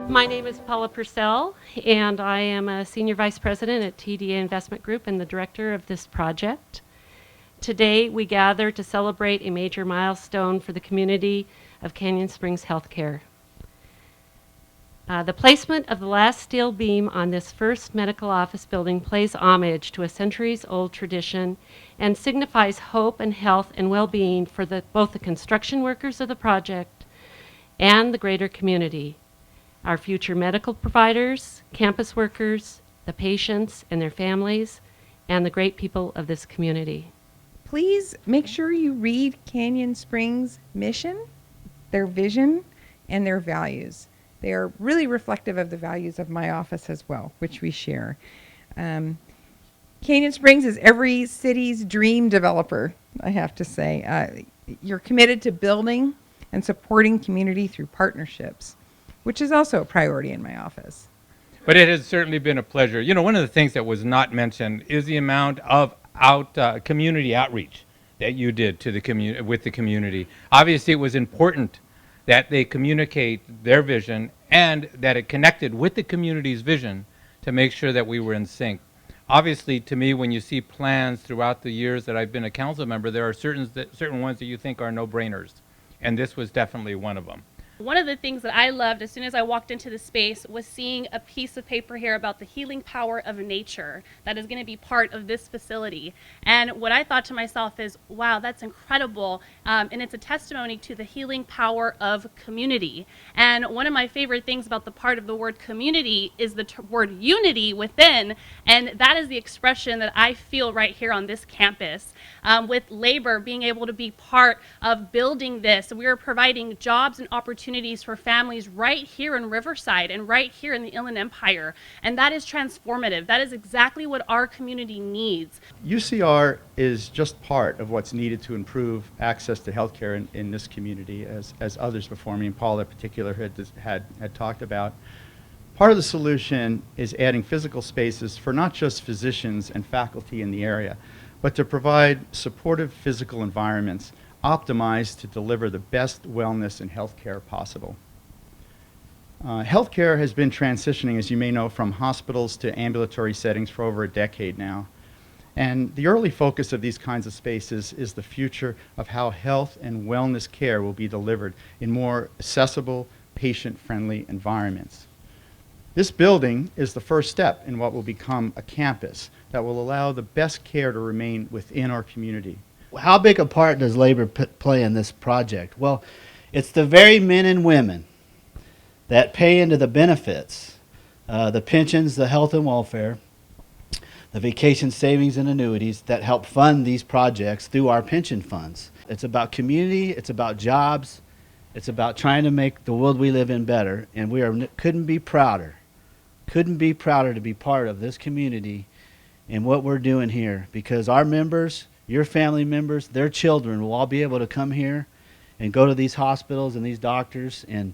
My name is Paula Purcell, and I am a Senior Vice President at TDA Investment Group and the Director of this project. Today, we gather to celebrate a major milestone for the community of Canyon Springs Healthcare. The placement of the last steel beam on this first medical office building pays homage to a centuries-old tradition and signifies hope and health and well-being for both the construction workers of the project and the greater community, our future medical providers, campus workers, the patients and their families, and the great people of this community. Please make sure you read Canyon Springs' mission, their vision, and their values. They are really reflective of the values of my office as well, which we share. Canyon Springs is every city's dream developer, I have to say. You're committed to building and supporting community through partnerships, which is also a priority in my office. But it has certainly been a pleasure. You know, one of the things that was not mentioned is the amount of community outreach that you did to with the community. Obviously, it was important that they communicate their vision and that it connected with the community's vision to make sure that we were in sync. Obviously, to me, when you see plans throughout the years that I've been a council member, there are certain ones that you think are no-brainers, and this was definitely one of them. One of the things that I loved as soon as I walked into the space was seeing a piece of paper here about the healing power of nature that is going to be part of this facility. And what I thought to myself is, wow, that's incredible. And it's a testimony to the healing power of community. And one of my favorite things about the part of the word community is the word unity within. And that is the expression that I feel right here on this campus. With labor being able to be part of building this, we are providing jobs and opportunities for families right here in Riverside and right here in the Inland Empire. And that is transformative. That is exactly what our community needs. UCR is just part of what's needed to improve access to healthcare in this community, as others before me, and Paul in particular had talked about. Part of the solution is adding physical spaces for not just physicians and faculty in the area, but to provide supportive physical environments optimized to deliver the best wellness and health care possible. Healthcare has been transitioning, as you may know, from hospitals to ambulatory settings for over a decade now. And the early focus of these kinds of spaces is the future of how health and wellness care will be delivered in more accessible, patient-friendly environments. This building is the first step in what will become a campus that will allow the best care to remain within our community. How big a part does labor play in this project? Well, it's the very men and women that pay into the benefits, the pensions, the health and welfare, the vacation savings and annuities that help fund these projects through our pension funds. It's about community, it's about jobs, it's about trying to make the world we live in better, and we couldn't be prouder to be part of this community and what we're doing here, because our members, your family members, their children will all be able to come here and go to these hospitals and these doctors and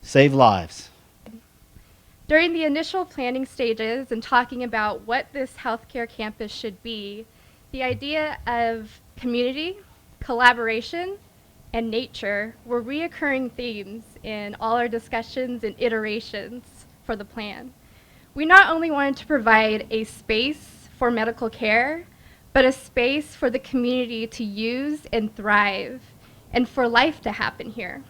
save lives. During the initial planning stages and talking about what this healthcare campus should be, the idea of community, collaboration, and nature were reoccurring themes in all our discussions and iterations for the plan. We not only wanted to provide a space for medical care, but a space for the community to use and thrive, and for life to happen here.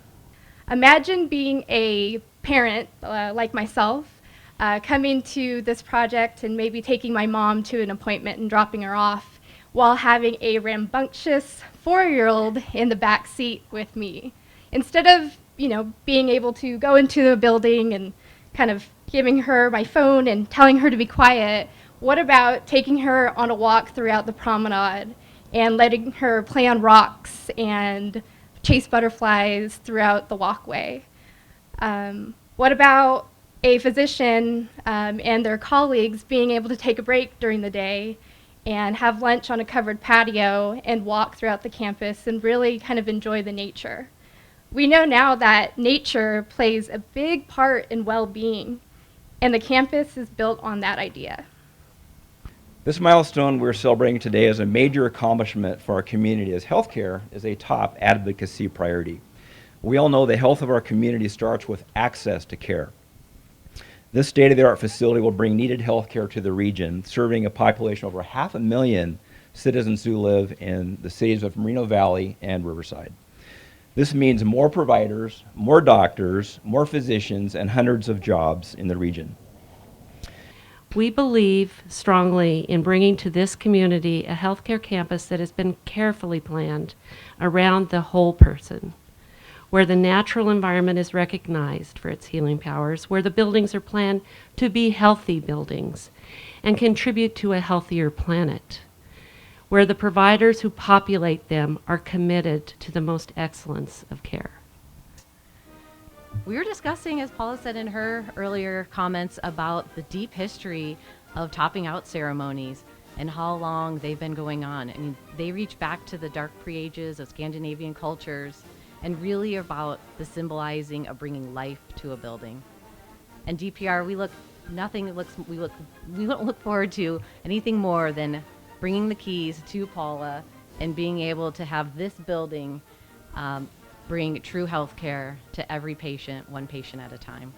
Imagine being a parent like myself, coming to this project and maybe taking my mom to an appointment and dropping her off while having a rambunctious 4-year-old in the back seat with me. Instead of, being able to go into the building and kind of giving her my phone and telling her to be quiet, what about taking her on a walk throughout the promenade and letting her play on rocks and chase butterflies throughout the walkway? What about a physician and their colleagues being able to take a break during the day and have lunch on a covered patio and walk throughout the campus and really kind of enjoy the nature? We know now that nature plays a big part in well-being, and the campus is built on that idea. This milestone we're celebrating today is a major accomplishment for our community, as healthcare is a top advocacy priority. We all know the health of our community starts with access to care. This state-of-the-art facility will bring needed health care to the region, serving a population of over 500,000 citizens who live in the cities of Moreno Valley and Riverside. This means more providers, more doctors, more physicians, and hundreds of jobs in the region. We believe strongly in bringing to this community a healthcare campus that has been carefully planned around the whole person, where the natural environment is recognized for its healing powers, where the buildings are planned to be healthy buildings and contribute to a healthier planet, where the providers who populate them are committed to the most excellence of care. We were discussing, as Paula said in her earlier comments, about the deep history of topping out ceremonies and how long they've been going on. I mean, they reach back to the dark pre-ages of Scandinavian cultures and really about the symbolizing of bringing life to a building. And DPR, we don't look forward to anything more than bringing the keys to Paula and being able to have this building bring true health care to every patient, one patient at a time.